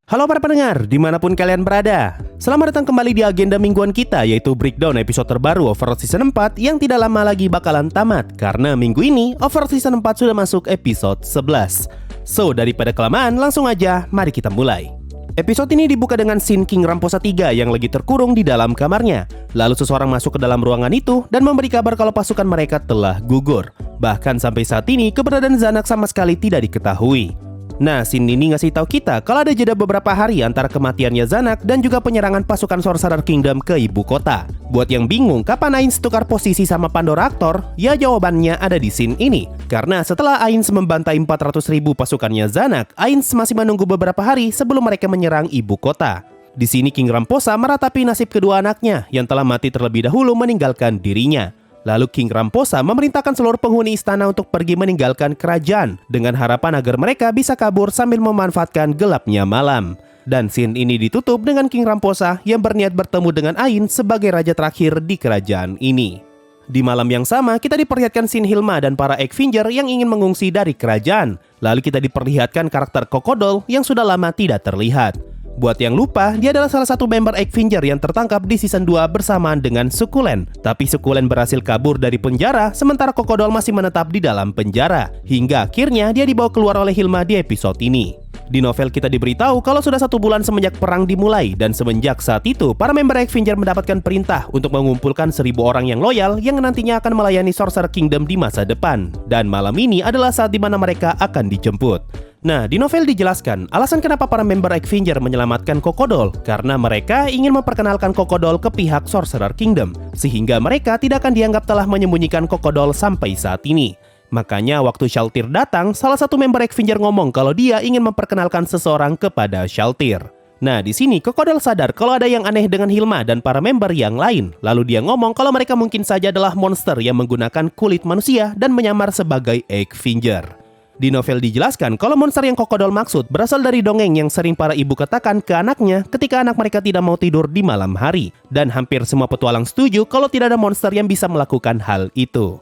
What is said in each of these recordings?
Halo para pendengar, dimanapun kalian berada. Selamat datang kembali di agenda mingguan kita, yaitu breakdown episode terbaru Overlord Season 4 yang tidak lama lagi bakalan tamat. Karena minggu ini, Overlord Season 4 sudah masuk episode 11. So, daripada kelamaan, langsung aja, mari kita mulai. Episode ini dibuka dengan scene King Ramposa III yang lagi terkurung di dalam kamarnya. Lalu seseorang masuk ke dalam ruangan itu dan memberi kabar kalau pasukan mereka telah gugur. Bahkan sampai saat ini, keberadaan Zanak sama sekali tidak diketahui. Nah, scene ini ngasih tahu kita kalau ada jeda beberapa hari antara kematiannya Zanak dan juga penyerangan pasukan Sorcerer Kingdom ke ibu kota. Buat yang bingung kapan Ainz tukar posisi sama Pandora Actor, ya jawabannya ada di scene ini. Karena setelah Ainz membantai 400.000 pasukannya Zanak, Ainz masih menunggu beberapa hari sebelum mereka menyerang ibu kota. Di sini King Ramposa meratapi nasib kedua anaknya yang telah mati terlebih dahulu meninggalkan dirinya. Lalu King Ramposa memerintahkan seluruh penghuni istana untuk pergi meninggalkan kerajaan dengan harapan agar mereka bisa kabur sambil memanfaatkan gelapnya malam. Dan scene ini ditutup dengan King Ramposa yang berniat bertemu dengan Ainz sebagai raja terakhir di kerajaan ini. Di malam yang sama, kita diperlihatkan scene Hilma dan para Eggfinger yang ingin mengungsi dari kerajaan. Lalu kita diperlihatkan karakter Kokodol yang sudah lama tidak terlihat. Buat yang lupa, dia adalah salah satu member Eggfinger yang tertangkap di season 2 bersamaan dengan Sukulen. Tapi Sukulen berhasil kabur dari penjara, sementara Kokodol masih menetap di dalam penjara. Hingga akhirnya dia dibawa keluar oleh Hilma di episode ini. Di novel kita diberitahu kalau sudah 1 bulan semenjak perang dimulai, dan semenjak saat itu, para member Eggfinger mendapatkan perintah untuk mengumpulkan 1.000 orang yang loyal yang nantinya akan melayani Sorcerer Kingdom di masa depan. Dan malam ini adalah saat di mana mereka akan dijemput. Nah, di novel dijelaskan alasan kenapa para member Eggfinger menyelamatkan Kokodol, karena mereka ingin memperkenalkan Kokodol ke pihak Sorcerer Kingdom, sehingga mereka tidak akan dianggap telah menyembunyikan Kokodol sampai saat ini. Makanya waktu Shaltir datang, salah satu member Eggfinger ngomong kalau dia ingin memperkenalkan seseorang kepada Shaltir. Nah, di sini Kokodol sadar kalau ada yang aneh dengan Hilma dan para member yang lain. Lalu dia ngomong kalau mereka mungkin saja adalah monster yang menggunakan kulit manusia dan menyamar sebagai Eggfinger. Di novel dijelaskan kalau monster yang Kokodol maksud berasal dari dongeng yang sering para ibu katakan ke anaknya ketika anak mereka tidak mau tidur di malam hari. Dan hampir semua petualang setuju kalau tidak ada monster yang bisa melakukan hal itu.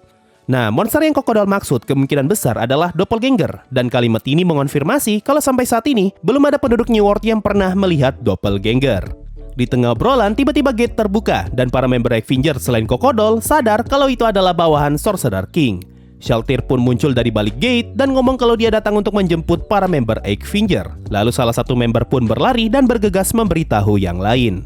Nah, monster yang Kokodol maksud kemungkinan besar adalah doppelganger. Dan kalimat ini mengonfirmasi kalau sampai saat ini belum ada penduduk New World yang pernah melihat doppelganger. Di tengah obrolan, tiba-tiba gate terbuka dan para member Eggfinger selain Kokodol sadar kalau itu adalah bawahan Sorcerer King. Shaltir pun muncul dari balik gate dan ngomong kalau dia datang untuk menjemput para member Eggfinger. Lalu salah satu member pun berlari dan bergegas memberitahu yang lain.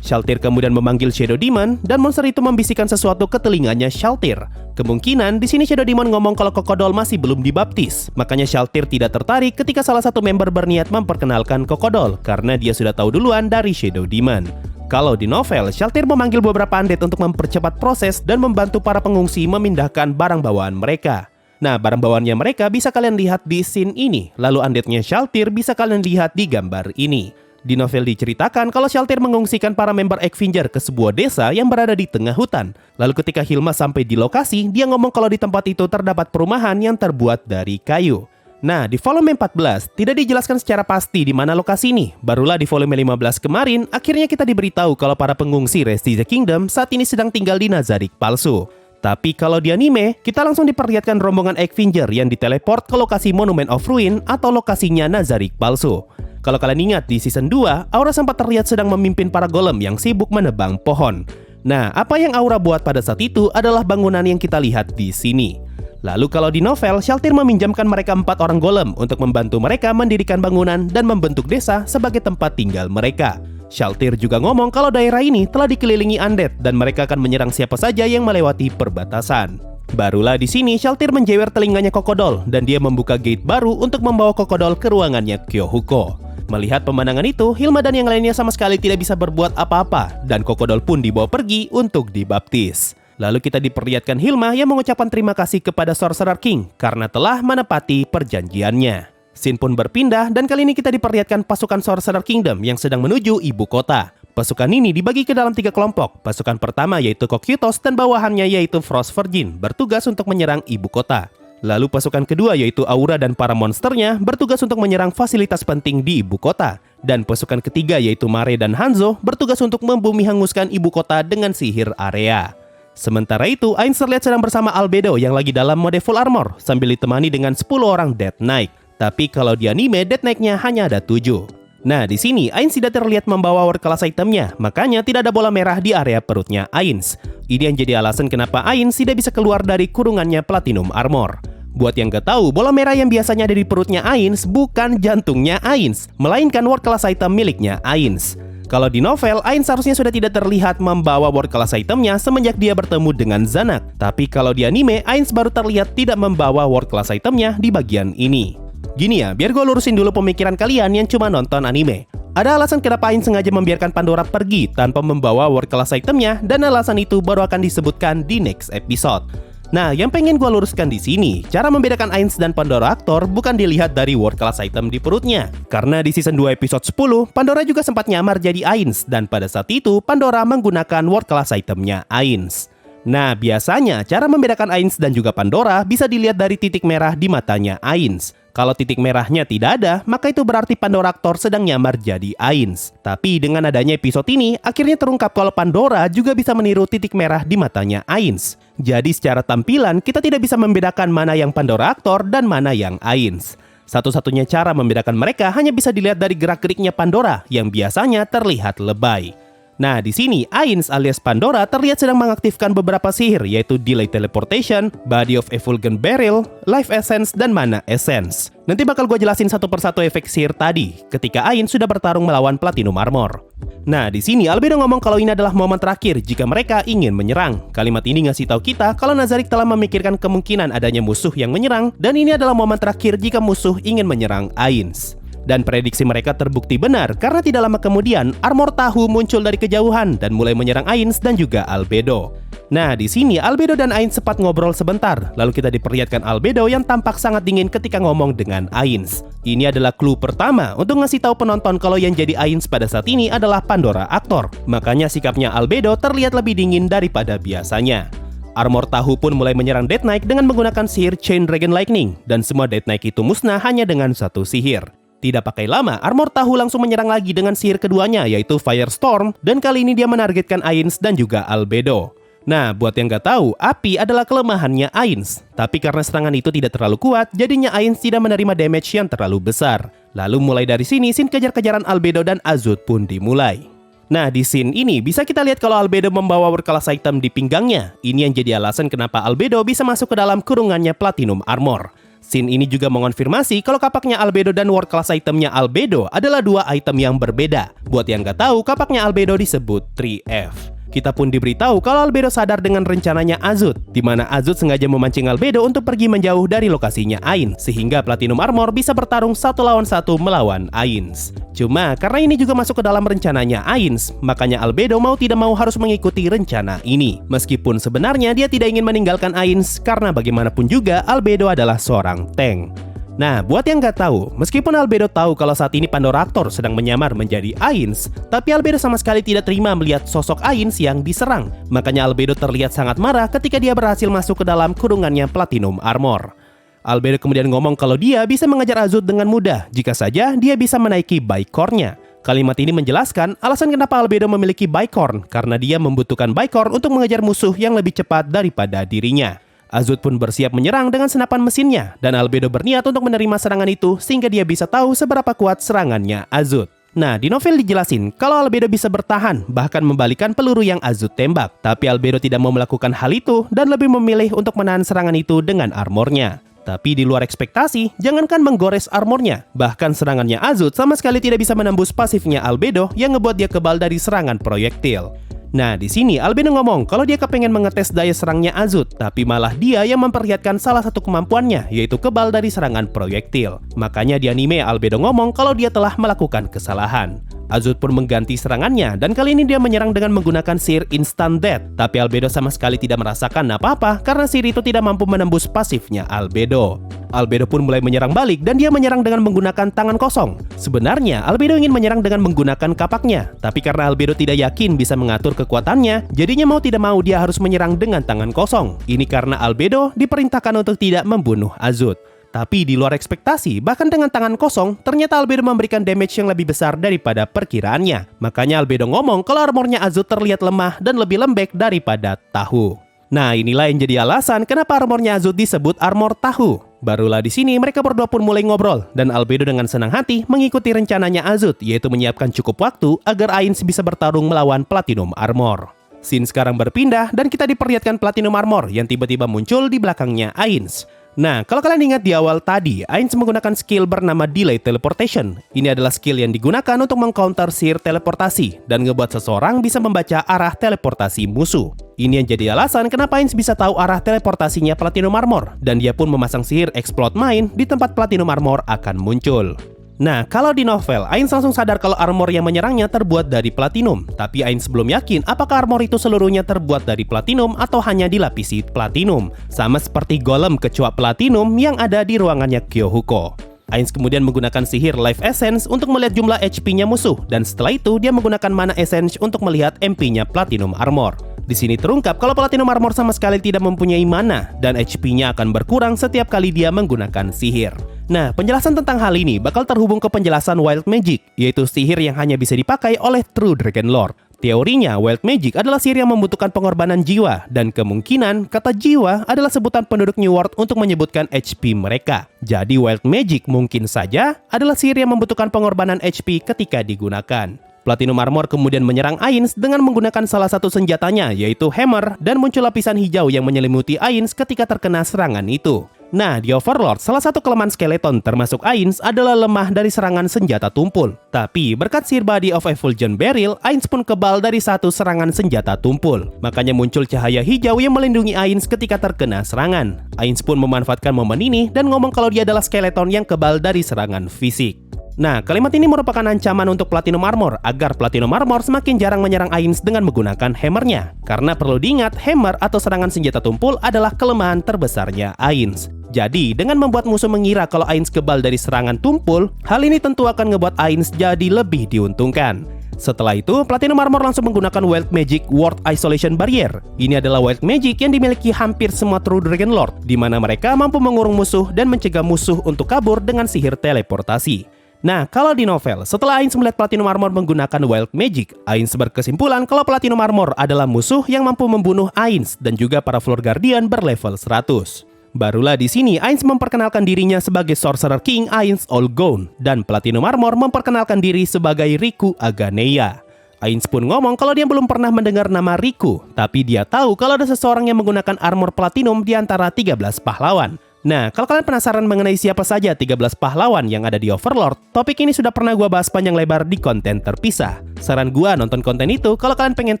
Shaltir kemudian memanggil Shadow Demon dan monster itu membisikkan sesuatu ke telinganya Shaltir. Kemungkinan di sini Shadow Demon ngomong kalau Kokodol masih belum dibaptis. Makanya Shaltir tidak tertarik ketika salah satu member berniat memperkenalkan Kokodol karena dia sudah tahu duluan dari Shadow Demon. Kalau di novel, Shaltir memanggil beberapa undead untuk mempercepat proses dan membantu para pengungsi memindahkan barang bawaan mereka. Nah, barang bawaannya mereka bisa kalian lihat di scene ini. Lalu undeadnya Shaltir bisa kalian lihat di gambar ini. Di novel diceritakan kalau Shaltir mengungsikan para member Eggfinger ke sebuah desa yang berada di tengah hutan. Lalu ketika Hilma sampai di lokasi, dia ngomong kalau di tempat itu terdapat perumahan yang terbuat dari kayu. Nah, di volume 14 tidak dijelaskan secara pasti di mana lokasi ini. Barulah di volume 15 kemarin, akhirnya kita diberitahu kalau para pengungsi Rest in the Kingdom saat ini sedang tinggal di Nazarick palsu. Tapi kalau di anime, kita langsung diperlihatkan rombongan Eggfinger yang diteleport ke lokasi Monument of Ruin atau lokasinya Nazarick palsu. Kalau kalian ingat di season 2, Aura sempat terlihat sedang memimpin para golem yang sibuk menebang pohon. Nah, apa yang Aura buat pada saat itu adalah bangunan yang kita lihat di sini. Lalu kalau di novel, Shaltir meminjamkan mereka 4 orang golem untuk membantu mereka mendirikan bangunan dan membentuk desa sebagai tempat tinggal mereka. Shaltir juga ngomong kalau daerah ini telah dikelilingi undead dan mereka akan menyerang siapa saja yang melewati perbatasan. Barulah di sini Shaltir menjewer telinganya Kokodol dan dia membuka gate baru untuk membawa Kokodol ke ruangannya Kyohuko. Melihat pemandangan itu, Hilma dan yang lainnya sama sekali tidak bisa berbuat apa-apa dan Kokodol pun dibawa pergi untuk dibaptis. Lalu kita diperlihatkan Hilma yang mengucapkan terima kasih kepada Sorcerer King karena telah menepati perjanjiannya. Scene pun berpindah dan kali ini kita diperlihatkan pasukan Sorcerer Kingdom yang sedang menuju ibu kota. Pasukan ini dibagi ke dalam 3 kelompok. Pasukan pertama yaitu Cocytus dan bawahannya yaitu Frost Virgin bertugas untuk menyerang ibu kota. Lalu pasukan kedua yaitu Aura dan para monsternya bertugas untuk menyerang fasilitas penting di ibu kota. Dan pasukan ketiga yaitu Mare dan Hanzo bertugas untuk membumi hanguskan ibu kota dengan sihir area. Sementara itu, Ainz terlihat sedang bersama Albedo yang lagi dalam mode full armor sambil ditemani dengan 10 orang Death Knight. Tapi kalau di anime, Death Knight-nya hanya ada 7. Nah, di sini Ainz tidak terlihat membawa world class itemnya, makanya tidak ada bola merah di area perutnya Ainz. Ini yang jadi alasan kenapa Ainz tidak bisa keluar dari kurungannya Platinum Armor. Buat yang gak tahu, bola merah yang biasanya ada di perutnya Ainz bukan jantungnya Ainz, melainkan world class item miliknya Ainz. Kalau di novel, Ainz seharusnya sudah tidak terlihat membawa world class itemnya semenjak dia bertemu dengan Zanak. Tapi kalau di anime, Ainz baru terlihat tidak membawa world class itemnya di bagian ini. Gini ya, biar gue lurusin dulu pemikiran kalian yang cuma nonton anime. Ada alasan kenapa Ainz sengaja membiarkan Pandora pergi tanpa membawa world class itemnya, dan alasan itu baru akan disebutkan di next episode. Nah, yang pengen gue luruskan di sini, cara membedakan Ainz dan Pandora aktor bukan dilihat dari world class item di perutnya. Karena di season 2 episode 10, Pandora juga sempat nyamar jadi Ainz, dan pada saat itu Pandora menggunakan world class itemnya Ainz. Nah, biasanya cara membedakan Ainz dan juga Pandora bisa dilihat dari titik merah di matanya Ainz. Kalau titik merahnya tidak ada, maka itu berarti Pandora aktor sedang nyamar jadi Ainz. Tapi dengan adanya episode ini, akhirnya terungkap kalau Pandora juga bisa meniru titik merah di matanya Ainz. Jadi secara tampilan, kita tidak bisa membedakan mana yang Pandora aktor dan mana yang Ainz. Satu-satunya cara membedakan mereka hanya bisa dilihat dari gerak-geriknya Pandora yang biasanya terlihat lebay. Nah, di sini Ainz alias Pandora terlihat sedang mengaktifkan beberapa sihir, yaitu Delay Teleportation, Body of Effulgent Beryl, Life Essence, dan Mana Essence. Nanti bakal gue jelasin satu persatu efek sihir tadi ketika Ainz sudah bertarung melawan Platinum Armor. Nah, di sini Albedo ngomong kalau ini adalah momen terakhir jika mereka ingin menyerang. Kalimat ini ngasih tahu kita kalau Nazarick telah memikirkan kemungkinan adanya musuh yang menyerang, dan ini adalah momen terakhir jika musuh ingin menyerang Ainz. Dan prediksi mereka terbukti benar karena tidak lama kemudian armor tahu muncul dari kejauhan dan mulai menyerang Ainz dan juga Albedo. Nah, di sini Albedo dan Ainz sempat ngobrol sebentar, lalu kita diperlihatkan Albedo yang tampak sangat dingin ketika ngomong dengan Ainz. Ini adalah clue pertama untuk ngasih tahu penonton kalau yang jadi Ainz pada saat ini adalah Pandora aktor. Makanya sikapnya Albedo terlihat lebih dingin daripada biasanya. Armor tahu pun mulai menyerang Death Knight dengan menggunakan sihir Chain Dragon Lightning, dan semua Death Knight itu musnah hanya dengan satu sihir. Tidak pakai lama, armor tahu langsung menyerang lagi dengan sihir keduanya, yaitu Firestorm, dan kali ini dia menargetkan Ainz dan juga Albedo. Nah, buat yang gak tahu, api adalah kelemahannya Ainz. Tapi karena serangan itu tidak terlalu kuat, jadinya Ainz tidak menerima damage yang terlalu besar. Lalu mulai dari sini, scene kejar-kejaran Albedo dan Azud pun dimulai. Nah, di scene ini bisa kita lihat kalau Albedo membawa world class item di pinggangnya. Ini yang jadi alasan kenapa Albedo bisa masuk ke dalam kurungannya Platinum Armor. Scene ini juga mengonfirmasi kalau kapaknya Albedo dan world class itemnya Albedo adalah dua item yang berbeda. Buat yang gak tahu, kapaknya Albedo disebut 3F. Kita pun diberitahu kalau Albedo sadar dengan rencananya Azud, di mana Azud sengaja memancing Albedo untuk pergi menjauh dari lokasinya Ainz, sehingga Platinum Armor bisa bertarung 1 lawan 1 melawan Ainz. Cuma karena ini juga masuk ke dalam rencananya Ainz, makanya Albedo mau tidak mau harus mengikuti rencana ini. Meskipun sebenarnya dia tidak ingin meninggalkan Ainz, karena bagaimanapun juga Albedo adalah seorang tank. Nah, buat yang gak tahu, meskipun Albedo tahu kalau saat ini Pandora aktor sedang menyamar menjadi Ainz, tapi Albedo sama sekali tidak terima melihat sosok Ainz yang diserang. Makanya Albedo terlihat sangat marah ketika dia berhasil masuk ke dalam kurungannya Platinum Armor. Albedo kemudian ngomong kalau dia bisa mengejar Azud dengan mudah jika saja dia bisa menaiki Bicorn-nya. Kalimat ini menjelaskan alasan kenapa Albedo memiliki Bicorn, karena dia membutuhkan Bicorn untuk mengejar musuh yang lebih cepat daripada dirinya. Azud pun bersiap menyerang dengan senapan mesinnya, dan Albedo berniat untuk menerima serangan itu sehingga dia bisa tahu seberapa kuat serangannya Azud. Nah, di novel dijelasin kalau Albedo bisa bertahan, bahkan membalikan peluru yang Azud tembak. Tapi Albedo tidak mau melakukan hal itu dan lebih memilih untuk menahan serangan itu dengan armornya. Tapi di luar ekspektasi, jangankan menggores armornya, bahkan serangannya Azud sama sekali tidak bisa menembus pasifnya Albedo yang ngebuat dia kebal dari serangan proyektil. Nah, di sini Albedo ngomong kalau dia kepengen mengetes daya serangnya Azud, tapi malah dia yang memperlihatkan salah satu kemampuannya, yaitu kebal dari serangan proyektil. Makanya di anime Albedo ngomong kalau dia telah melakukan kesalahan. Azud pun mengganti serangannya, dan kali ini dia menyerang dengan menggunakan sihir Instant Death. Tapi Albedo sama sekali tidak merasakan apa-apa karena sihir itu tidak mampu menembus pasifnya Albedo. Albedo pun mulai menyerang balik dan dia menyerang dengan menggunakan tangan kosong. Sebenarnya Albedo ingin menyerang dengan menggunakan kapaknya, tapi karena Albedo tidak yakin bisa mengatur kekuatannya, jadinya mau tidak mau dia harus menyerang dengan tangan kosong. Ini karena Albedo diperintahkan untuk tidak membunuh Azud. Tapi di luar ekspektasi, bahkan dengan tangan kosong, ternyata Albedo memberikan damage yang lebih besar daripada perkiraannya. Makanya Albedo ngomong kalau armornya Azud terlihat lemah dan lebih lembek daripada tahu. Nah, inilah yang jadi alasan kenapa armornya Azud disebut armor tahu. Barulah di sini mereka berdua pun mulai ngobrol dan Albedo dengan senang hati mengikuti rencananya Azut, yaitu menyiapkan cukup waktu agar Ainz bisa bertarung melawan Platinum Armor. Scene sekarang berpindah dan kita diperlihatkan Platinum Armor yang tiba-tiba muncul di belakangnya Ainz. Nah, kalau kalian ingat di awal tadi, Ainz menggunakan skill bernama Delay Teleportation. Ini adalah skill yang digunakan untuk mengcounter sihir teleportasi dan ngebuat seseorang bisa membaca arah teleportasi musuh. Ini yang jadi alasan kenapa Ainz bisa tahu arah teleportasinya Platinum Armor, dan dia pun memasang sihir Explode Mind di tempat Platinum Armor akan muncul. Nah, kalau di novel, Ainz langsung sadar kalau armor yang menyerangnya terbuat dari platinum. Tapi Ainz belum yakin apakah armor itu seluruhnya terbuat dari platinum atau hanya dilapisi platinum. Sama seperti golem kecoa platinum yang ada di ruangannya Kyohuko. Ainz kemudian menggunakan sihir Life Essence untuk melihat jumlah HP-nya musuh. Dan setelah itu, dia menggunakan Mana Essence untuk melihat MP-nya Platinum Armor. Di sini terungkap kalau Platinum Armor sama sekali tidak mempunyai mana dan HP-nya akan berkurang setiap kali dia menggunakan sihir. Nah, penjelasan tentang hal ini bakal terhubung ke penjelasan Wild Magic, yaitu sihir yang hanya bisa dipakai oleh True Dragon Lord. Teorinya, Wild Magic adalah sihir yang membutuhkan pengorbanan jiwa, dan kemungkinan kata jiwa adalah sebutan penduduk New World untuk menyebutkan HP mereka. Jadi Wild Magic mungkin saja adalah sihir yang membutuhkan pengorbanan HP ketika digunakan. Platinum Armor kemudian menyerang Ainz dengan menggunakan salah satu senjatanya, yaitu Hammer, dan muncul lapisan hijau yang menyelimuti Ainz ketika terkena serangan itu. Nah, di Overlord, salah satu kelemahan skeleton termasuk Ainz adalah lemah dari serangan senjata tumpul. Tapi, berkat sihir Body of Effulgent Beryl, Ainz pun kebal dari satu serangan senjata tumpul. Makanya muncul cahaya hijau yang melindungi Ainz ketika terkena serangan. Ainz pun memanfaatkan momen ini dan ngomong kalau dia adalah skeleton yang kebal dari serangan fisik. Nah, kalimat ini merupakan ancaman untuk Platinum Armor agar Platinum Armor semakin jarang menyerang Ainz dengan menggunakan hammernya. Karena perlu diingat, hammer atau serangan senjata tumpul adalah kelemahan terbesarnya Ainz. Jadi, dengan membuat musuh mengira kalau Ainz kebal dari serangan tumpul, hal ini tentu akan ngebuat Ainz jadi lebih diuntungkan. Setelah itu, Platinum Armor langsung menggunakan Wild Magic World Isolation Barrier. Ini adalah Wild Magic yang dimiliki hampir semua True Dragon Lord, di mana mereka mampu mengurung musuh dan mencegah musuh untuk kabur dengan sihir teleportasi. Nah, kalau di novel, setelah Ainz melihat Platinum Armor menggunakan Wild Magic, Ainz berkesimpulan kalau Platinum Armor adalah musuh yang mampu membunuh Ainz dan juga para Floor Guardian berlevel 100. Barulah di sini Ainz memperkenalkan dirinya sebagai Sorcerer King Ainz Olgone dan Platinum Armor memperkenalkan diri sebagai Riku Aganeia. Ainz pun ngomong kalau dia belum pernah mendengar nama Riku, tapi dia tahu kalau ada seseorang yang menggunakan armor platinum di antara 13 pahlawan. Nah, kalau kalian penasaran mengenai siapa saja 13 pahlawan yang ada di Overlord, topik ini sudah pernah gua bahas panjang lebar di konten terpisah. Saran gua nonton konten itu kalau kalian pengen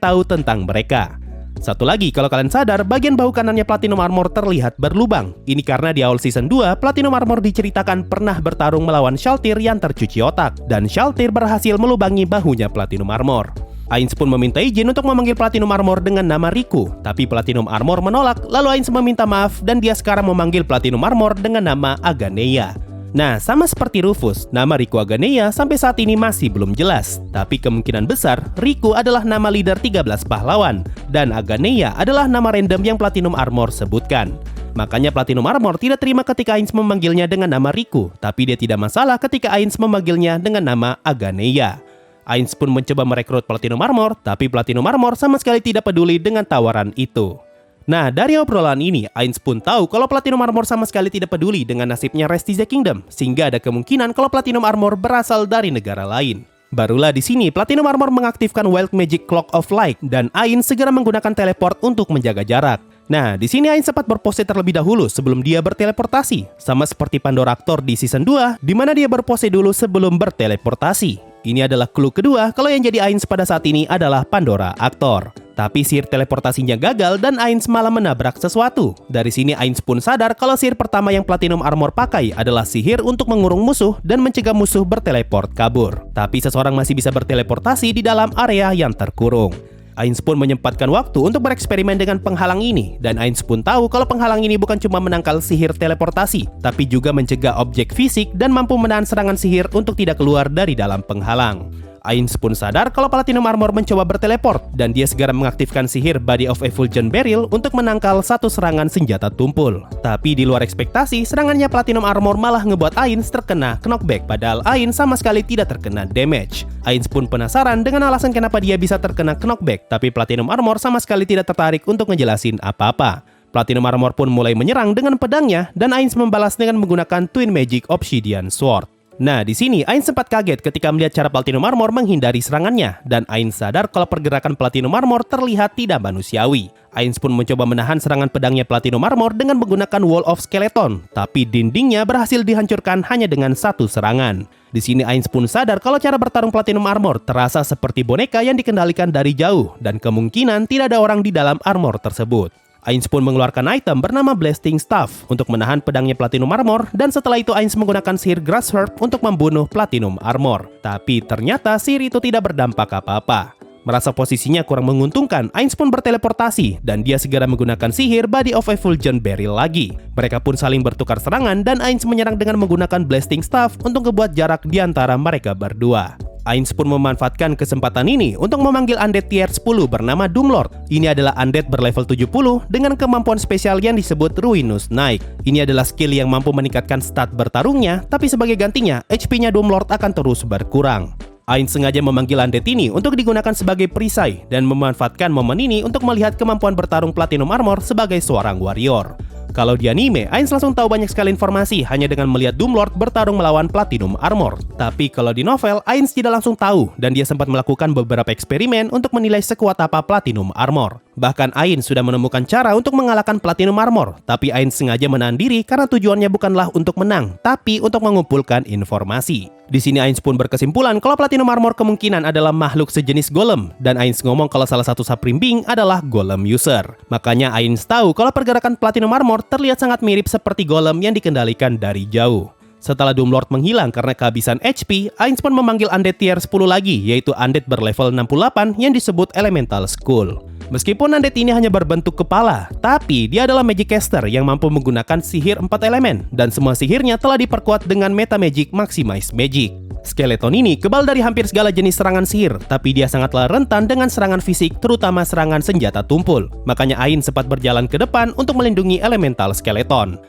tahu tentang mereka. Satu lagi, kalau kalian sadar, bagian bahu kanannya Platinum Armor terlihat berlubang. Ini karena di awal season 2, Platinum Armor diceritakan pernah bertarung melawan Shaltir yang tercuci otak, dan Shaltir berhasil melubangi bahunya Platinum Armor. Ainz pun meminta izin untuk memanggil Platinum Armor dengan nama Riku, tapi Platinum Armor menolak, lalu Ainz meminta maaf dan dia sekarang memanggil Platinum Armor dengan nama Aganeia. Nah, sama seperti Rufus, nama Riku Aganeia sampai saat ini masih belum jelas. Tapi kemungkinan besar, Riku adalah nama leader 13 pahlawan, dan Aganeia adalah nama random yang Platinum Armor sebutkan. Makanya Platinum Armor tidak terima ketika Ainz memanggilnya dengan nama Riku, tapi dia tidak masalah ketika Ainz memanggilnya dengan nama Aganeia. Ainz pun mencoba merekrut Platinum Armor, tapi Platinum Armor sama sekali tidak peduli dengan tawaran itu. Nah, dari obrolan ini, Ainz pun tahu kalau Platinum Armor sama sekali tidak peduli dengan nasibnya Restize Kingdom, sehingga ada kemungkinan kalau Platinum Armor berasal dari negara lain. Barulah di sini Platinum Armor mengaktifkan Wild Magic Cloak of Light dan Ainz segera menggunakan teleport untuk menjaga jarak. Nah, di sini Ainz sempat berpose terlebih dahulu sebelum dia berteleportasi, sama seperti Pandora Actor di season 2, di mana dia berpose dulu sebelum berteleportasi. Ini adalah clue kedua kalau yang jadi Ainz pada saat ini adalah Pandora Actor. Tapi sihir teleportasinya gagal dan Ainz malah menabrak sesuatu. Dari sini Ainz pun sadar kalau sihir pertama yang Platinum Armor pakai adalah sihir untuk mengurung musuh dan mencegah musuh berteleport kabur. Tapi seseorang masih bisa berteleportasi di dalam area yang terkurung. Ainz pun menyempatkan waktu untuk bereksperimen dengan penghalang ini, dan Ainz pun tahu kalau penghalang ini bukan cuma menangkal sihir teleportasi, tapi juga mencegah objek fisik dan mampu menahan serangan sihir untuk tidak keluar dari dalam penghalang. Ainz pun sadar kalau Platinum Armor mencoba berteleport, dan dia segera mengaktifkan sihir Body of Effulgent Beryl untuk menangkal satu serangan senjata tumpul. Tapi di luar ekspektasi, serangannya Platinum Armor malah ngebuat Ainz terkena knockback, padahal Ainz sama sekali tidak terkena damage. Ainz pun penasaran dengan alasan kenapa dia bisa terkena knockback, tapi Platinum Armor sama sekali tidak tertarik untuk ngejelasin apa-apa. Platinum Armor pun mulai menyerang dengan pedangnya dan Ainz membalas dengan menggunakan Twin Magic Obsidian Sword. Nah, di sini Ainz sempat kaget ketika melihat cara Platinum Armor menghindari serangannya, dan Ainz sadar kalau pergerakan Platinum Armor terlihat tidak manusiawi. Ainz pun mencoba menahan serangan pedangnya Platinum Armor dengan menggunakan Wall of Skeleton, tapi dindingnya berhasil dihancurkan hanya dengan satu serangan. Di sini Ainz pun sadar kalau cara bertarung Platinum Armor terasa seperti boneka yang dikendalikan dari jauh, dan kemungkinan tidak ada orang di dalam armor tersebut. Ainz pun mengeluarkan item bernama Blasting Staff untuk menahan pedangnya Platinum Armor, dan setelah itu Ainz menggunakan sihir Grass Herb untuk membunuh Platinum Armor. Tapi ternyata sihir itu tidak berdampak apa-apa. Merasa posisinya kurang menguntungkan, Ainz pun berteleportasi dan dia segera menggunakan sihir Body of Effulgent Beryl lagi. Mereka pun saling bertukar serangan dan Ainz menyerang dengan menggunakan Blasting Staff untuk membuat jarak di antara mereka berdua. Ainz pun memanfaatkan kesempatan ini untuk memanggil undead tier 10 bernama Doomlord. Ini adalah undead berlevel 70 dengan kemampuan spesial yang disebut Ruinous Knight. Ini adalah skill yang mampu meningkatkan stat bertarungnya, tapi sebagai gantinya, HP-nya Doomlord akan terus berkurang. Ainz sengaja memanggil undead ini untuk digunakan sebagai perisai dan memanfaatkan momen ini untuk melihat kemampuan bertarung Platinum Armor sebagai seorang warrior. Kalau di anime, Ainz langsung tahu banyak sekali informasi hanya dengan melihat Doomlord bertarung melawan Platinum Armor. Tapi kalau di novel, Ainz tidak langsung tahu dan dia sempat melakukan beberapa eksperimen untuk menilai sekuat apa Platinum Armor. Bahkan Ainz sudah menemukan cara untuk mengalahkan Platinum Armor, tapi Ainz sengaja menahan diri karena tujuannya bukanlah untuk menang, tapi untuk mengumpulkan informasi. Di sini Ainz pun berkesimpulan kalau Platinum Armor kemungkinan adalah makhluk sejenis golem, dan Ainz ngomong kalau salah satu Supreme Being adalah golem user. Makanya Ainz tahu kalau pergerakan Platinum Armor terlihat sangat mirip seperti golem yang dikendalikan dari jauh. Setelah Doomlord menghilang karena kehabisan HP, Ainz pun memanggil undead tier 10 lagi, yaitu undead berlevel 68 yang disebut Elemental Skull. Meskipun undead ini hanya berbentuk kepala, tapi dia adalah magic caster yang mampu menggunakan sihir 4 elemen, dan semua sihirnya telah diperkuat dengan Meta Magic Maximize Magic. Skeleton ini kebal dari hampir segala jenis serangan sihir, tapi dia sangatlah rentan dengan serangan fisik, terutama serangan senjata tumpul. Makanya Ainz sempat berjalan ke depan untuk melindungi Elemental Skeleton.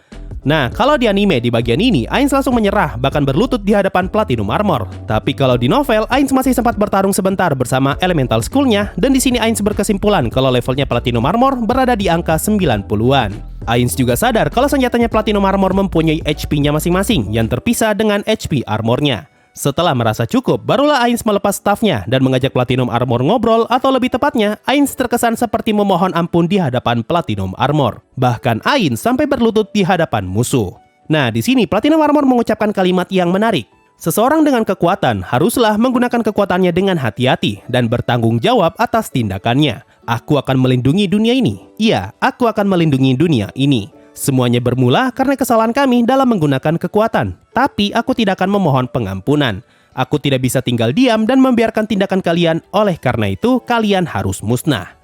Nah, kalau di anime di bagian ini, Ainz langsung menyerah, bahkan berlutut di hadapan Platinum Armor. Tapi kalau di novel, Ainz masih sempat bertarung sebentar bersama Elemental Skull-nya, dan di sini Ainz berkesimpulan kalau levelnya Platinum Armor berada di angka 90-an. Ainz juga sadar kalau senjatanya Platinum Armor mempunyai HP-nya masing-masing yang terpisah dengan HP armornya. Setelah merasa cukup, barulah Ainz melepas staffnya dan mengajak Platinum Armor ngobrol, atau lebih tepatnya, Ainz terkesan seperti memohon ampun di hadapan Platinum Armor. Bahkan Ainz sampai berlutut di hadapan musuh. Nah, di sini Platinum Armor mengucapkan kalimat yang menarik. Seseorang dengan kekuatan haruslah menggunakan kekuatannya dengan hati-hati dan bertanggung jawab atas tindakannya. Aku akan melindungi dunia ini. Iya, aku akan melindungi dunia ini. Semuanya bermula karena kesalahan kami dalam menggunakan kekuatan. Tapi aku tidak akan memohon pengampunan. Aku tidak bisa tinggal diam dan membiarkan tindakan kalian, oleh karena itu kalian harus musnah.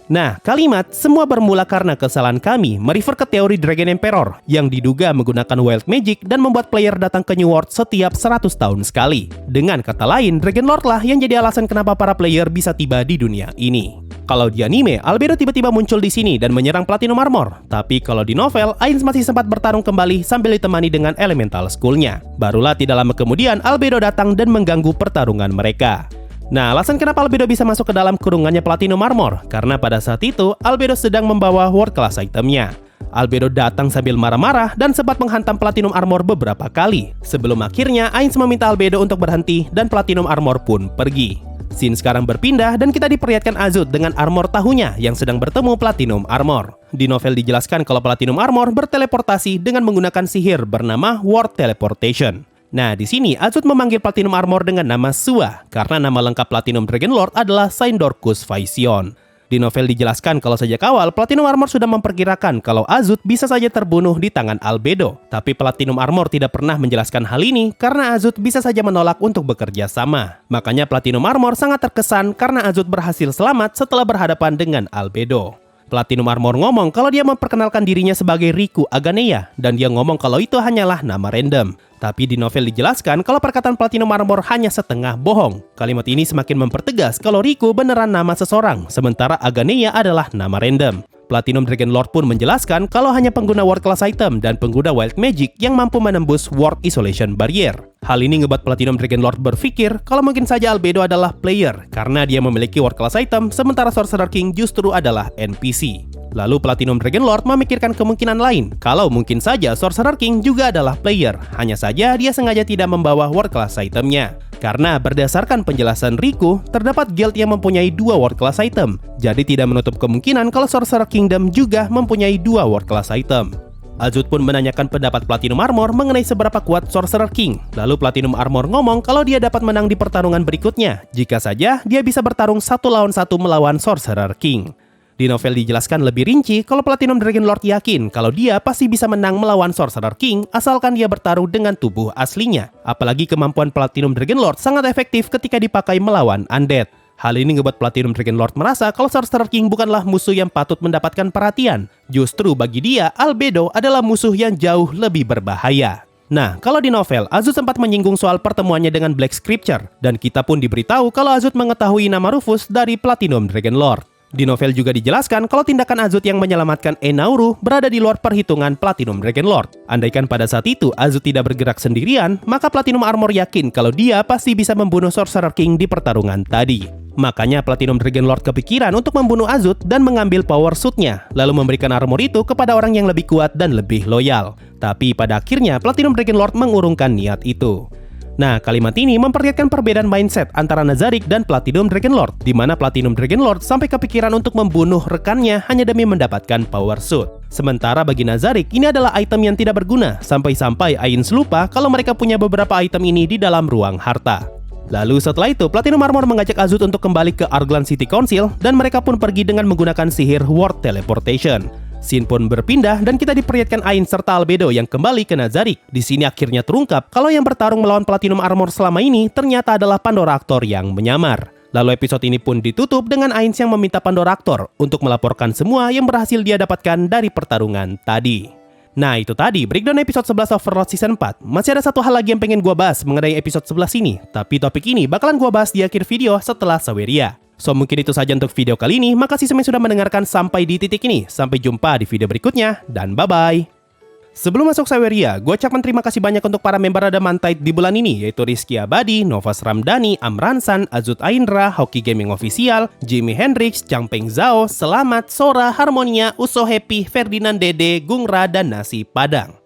Nah, kalimat semua bermula karena kesalahan kami merefer ke teori Dragon Emperor yang diduga menggunakan wild magic dan membuat player datang ke New World setiap 100 tahun sekali. Dengan kata lain, Dragon Lord lah yang jadi alasan kenapa para player bisa tiba di dunia ini. Kalau di anime, Albedo tiba-tiba muncul di sini dan menyerang Platinum Armor. Tapi kalau di novel, Ainz masih sempat bertarung kembali sambil ditemani dengan Elemental Skull-nya. Barulah tidak lama kemudian, Albedo datang dan mengganggu pertarungan mereka. Nah, alasan kenapa Albedo bisa masuk ke dalam kurungannya Platinum Armor, karena pada saat itu, Albedo sedang membawa world class itemnya. Albedo datang sambil marah-marah dan sempat menghantam Platinum Armor beberapa kali. Sebelum akhirnya, Ainz meminta Albedo untuk berhenti dan Platinum Armor pun pergi. Scene sekarang berpindah dan kita diperlihatkan Azut dengan armor tahunya yang sedang bertemu Platinum Armor. Di novel dijelaskan kalau Platinum Armor berteleportasi dengan menggunakan sihir bernama Word Teleportation. Nah, di sini Azut memanggil Platinum Armor dengan nama Sua karena nama lengkap Platinum Dragon Lord adalah Saindorcus Phaision. Di novel dijelaskan kalau sejak awal Platinum Armor sudah memperkirakan kalau Azut bisa saja terbunuh di tangan Albedo. Tapi Platinum Armor tidak pernah menjelaskan hal ini karena Azut bisa saja menolak untuk bekerja sama. Makanya Platinum Armor sangat terkesan karena Azut berhasil selamat setelah berhadapan dengan Albedo. Platinum Armor ngomong kalau dia memperkenalkan dirinya sebagai Riku Aganeya dan dia ngomong kalau itu hanyalah nama random. Tapi di novel dijelaskan kalau perkataan Platinum Armor hanya setengah bohong. Kalimat ini semakin mempertegas kalau Riku beneran nama seseorang, sementara Aganeya adalah nama random. Platinum Dragon Lord pun menjelaskan kalau hanya pengguna World Class item dan pengguna Wild Magic yang mampu menembus World Isolation Barrier. Hal ini ngebuat Platinum Dragon Lord berpikir kalau mungkin saja Albedo adalah player karena dia memiliki World Class item sementara Sorcerer King justru adalah NPC. Lalu Platinum Dragon Lord memikirkan kemungkinan lain, kalau mungkin saja Sorcerer King juga adalah player, hanya saja dia sengaja tidak membawa world class itemnya. Karena berdasarkan penjelasan Riku, terdapat guild yang mempunyai 2 world class item, jadi tidak menutup kemungkinan kalau Sorcerer Kingdom juga mempunyai 2 world class item. Azut pun menanyakan pendapat Platinum Armor mengenai seberapa kuat Sorcerer King. Lalu Platinum Armor ngomong kalau dia dapat menang di pertarungan berikutnya, jika saja dia bisa bertarung 1 lawan 1 melawan Sorcerer King. Di novel dijelaskan lebih rinci kalau Platinum Dragon Lord yakin kalau dia pasti bisa menang melawan Sorcerer King asalkan dia bertarung dengan tubuh aslinya. Apalagi kemampuan Platinum Dragon Lord sangat efektif ketika dipakai melawan undead. Hal ini ngebuat Platinum Dragon Lord merasa kalau Sorcerer King bukanlah musuh yang patut mendapatkan perhatian. Justru bagi dia, Albedo adalah musuh yang jauh lebih berbahaya. Nah, kalau di novel, Azut sempat menyinggung soal pertemuannya dengan Black Scripture, dan kita pun diberitahu kalau Azut mengetahui nama Rufus dari Platinum Dragon Lord. Di novel juga dijelaskan kalau tindakan Azut yang menyelamatkan Enauru berada di luar perhitungan Platinum Dragon Lord. Andaikan pada saat itu Azut tidak bergerak sendirian, maka Platinum Armor yakin kalau dia pasti bisa membunuh Sorcerer King di pertarungan tadi. Makanya Platinum Dragon Lord kepikiran untuk membunuh Azut dan mengambil power suit-nya, lalu memberikan armor itu kepada orang yang lebih kuat dan lebih loyal. Tapi pada akhirnya Platinum Dragon Lord mengurungkan niat itu. Nah, kalimat ini memperlihatkan perbedaan mindset antara Nazarick dan Platinum Dragon Lord, di mana Platinum Dragon Lord sampai kepikiran untuk membunuh rekannya hanya demi mendapatkan power suit. Sementara bagi Nazarick, ini adalah item yang tidak berguna, sampai-sampai Ainz lupa kalau mereka punya beberapa item ini di dalam ruang harta. Lalu setelah itu, Platinum Armor mengajak Azut untuk kembali ke Arglan City Council, dan mereka pun pergi dengan menggunakan sihir Word Teleportation. Scene pun berpindah dan kita diperlihatkan Ainz serta Albedo yang kembali ke Nazarick. Di sini akhirnya terungkap kalau yang bertarung melawan Platinum Armor selama ini ternyata adalah Pandoractor yang menyamar. Lalu episode ini pun ditutup dengan Ainz yang meminta Pandoractor untuk melaporkan semua yang berhasil dia dapatkan dari pertarungan tadi. Nah, itu tadi breakdown episode 11 Overlord Season 4. Masih ada satu hal lagi yang pengen gua bahas mengenai episode 11 ini, tapi topik ini bakalan gua bahas di akhir video setelah Saweria. So, mungkin itu saja untuk video kali ini. Makasih semuanya sudah mendengarkan sampai di titik ini. Sampai jumpa di video berikutnya, dan bye-bye. Sebelum masuk Saweria, gue ucapkan terima kasih banyak untuk para member Adamantite di bulan ini, yaitu Rizky Abadi, Novas Ramdhani, Amransan, Azut Aindra, Hoki Gaming Official, Jimmy Hendrix, Changpeng Zhao, Selamat, Sora, Harmonia, Uso Happy, Ferdinand Dede, Gungra, dan Nasi Padang.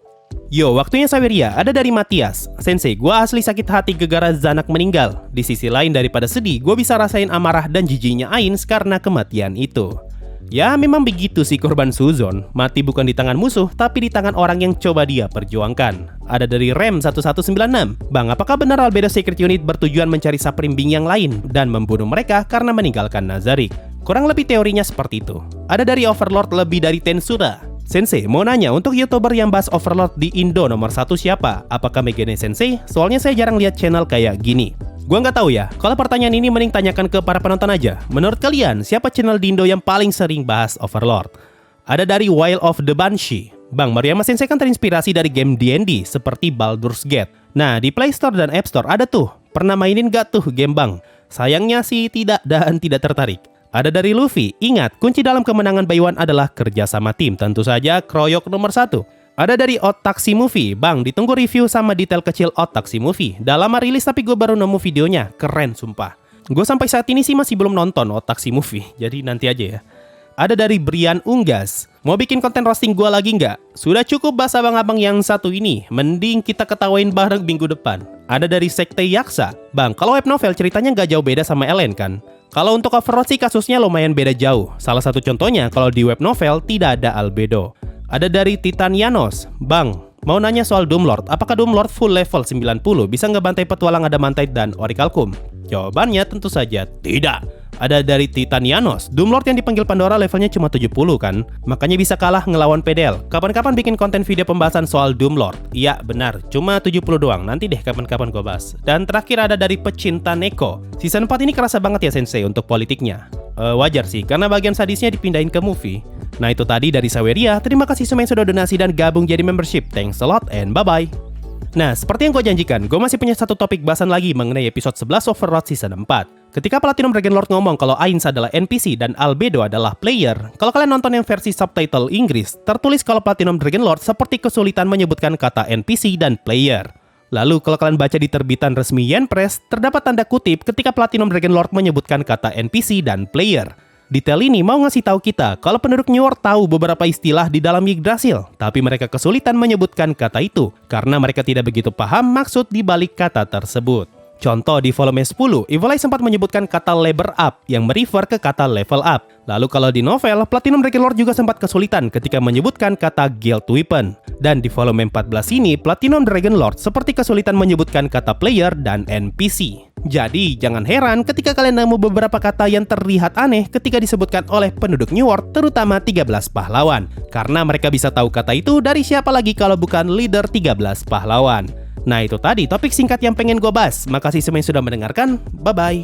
Yo, waktunya Saweria ada dari Matias. Sensei, gue asli sakit hati gegara Zanak meninggal. Di sisi lain daripada sedih, gue bisa rasain amarah dan jijinya Ainz karena kematian itu. Ya, memang begitu sih korban Suzon. Mati bukan di tangan musuh, tapi di tangan orang yang coba dia perjuangkan. Ada dari Rem 1196. Bang, apakah benar Albedo Secret Unit bertujuan mencari Saprimbing yang lain dan membunuh mereka karena meninggalkan Nazarick? Kurang lebih teorinya seperti itu. Ada dari Overlord lebih dari Tensura. Sensei, mau nanya, untuk YouTuber yang bahas Overlord di Indo nomor 1 siapa? Apakah Megane Sensei? Soalnya saya jarang lihat channel kayak gini. Gua nggak tahu ya, kalau pertanyaan ini mending tanyakan ke para penonton aja. Menurut kalian, siapa channel di Indo yang paling sering bahas Overlord? Ada dari Wild of the Banshee. Bang, Maruyama Sensei kan terinspirasi dari game D&D seperti Baldur's Gate. Nah, di Play Store dan App Store ada tuh. Pernah mainin gak tuh game Bang? Sayangnya sih tidak dan tidak tertarik. Ada dari Luffy, ingat, kunci dalam kemenangan Baiwan adalah kerja sama tim, tentu saja Kroyok nomor 1. Ada dari Odd Taxi Movie, Bang, ditunggu review sama detail kecil Odd Taxi Movie. Udah lama rilis tapi gue baru nemu videonya, keren sumpah. Gue sampai saat ini sih masih belum nonton Odd Taxi Movie, jadi nanti aja ya. Ada dari Brian Unggas, mau bikin konten roasting gue lagi nggak? Sudah cukup bahas abang-abang yang satu ini, mending kita ketawain bareng minggu depan. Ada dari Sekte Yaksa, Bang, kalau web novel ceritanya nggak jauh beda sama Ellen kan? Kalau untuk Overlord sih kasusnya lumayan beda jauh. Salah satu contohnya kalau di web novel tidak ada Albedo. Ada dari Titanianos, Bang, mau nanya soal Doomlord. Apakah Doomlord full level 90 bisa ngebantai petualang Adamantite dan Orichalcum? Jawabannya tentu saja tidak. Ada dari Titanianos, Doomlord yang dipanggil Pandora levelnya cuma 70 kan? Makanya bisa kalah ngelawan PDL. Kapan-kapan bikin konten video pembahasan soal Doomlord. Iya benar, cuma 70 doang. Nanti deh kapan-kapan gue bahas. Dan terakhir ada dari Pecinta Neko. Season 4 ini kerasa banget ya Sensei untuk politiknya. Wajar sih, karena bagian sadisnya dipindahin ke movie. Nah itu tadi dari Saweria. Terima kasih semua yang sudah donasi dan gabung jadi membership. Thanks a lot and bye-bye. Nah, seperti yang gue janjikan, gue masih punya satu topik bahasan lagi mengenai episode 11 Overlord Season 4. Ketika Platinum Dragon Lord ngomong kalau Ainz adalah NPC dan Albedo adalah player, kalau kalian nonton yang versi subtitle Inggris, tertulis kalau Platinum Dragon Lord seperti kesulitan menyebutkan kata NPC dan player. Lalu kalau kalian baca di terbitan resmi Yen Press, terdapat tanda kutip ketika Platinum Dragon Lord menyebutkan kata NPC dan player. Detail ini mau ngasih tahu kita kalau penduduk New World tahu beberapa istilah di dalam Yggdrasil, tapi mereka kesulitan menyebutkan kata itu karena mereka tidak begitu paham maksud di balik kata tersebut. Contoh di volume 10, Evil Eye sempat menyebutkan kata lever up yang merefer ke kata level up. Lalu kalau di novel, Platinum Dragonlord juga sempat kesulitan ketika menyebutkan kata guild weapon. Dan di volume 14 ini, Platinum Dragonlord seperti kesulitan menyebutkan kata player dan NPC. Jadi, jangan heran ketika kalian nemu beberapa kata yang terlihat aneh ketika disebutkan oleh penduduk New World, terutama 13 pahlawan. Karena mereka bisa tahu kata itu dari siapa lagi kalau bukan leader 13 pahlawan. Nah itu tadi topik singkat yang pengen gue bahas. Makasih semua yang sudah mendengarkan. Bye-bye.